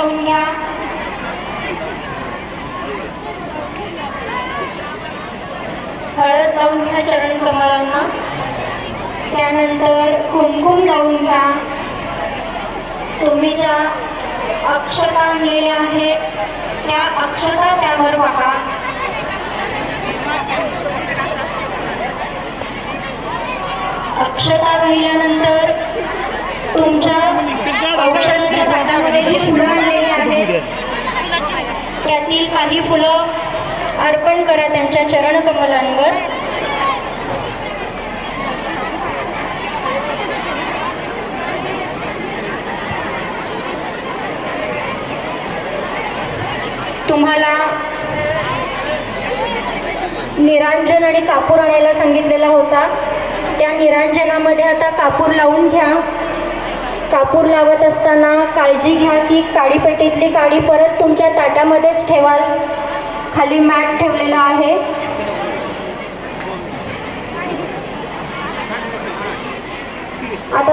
लावून घ्या. हळद लावून घ्या चरण कमळांना. त्यानंतर कुंकुम लावून घ्या. तुम्ही ज्या अक्षता आणलेल्या आहेत त्या अक्षता त्यावर वाहा. अक्षता वाहिल्यानंतर तुमच्या औषधाच्या ताटामध्ये जी फुलं आणलेली आहेत त्यातील काही फुलं अर्पण करा त्यांच्या चरण कमलांवर. तुम्हाला निरांजन आणि कापूर आणायला सांगितलेला होता. त्या निरांजनामध्ये आता कापूर लावून घ्या. कापूर लावत असताना काळजी घ्या की काडी पेटीतली काडी परत तुमच्या ताटामध्येच ठेवाल. खाली मॅट ठेवलेला आहे.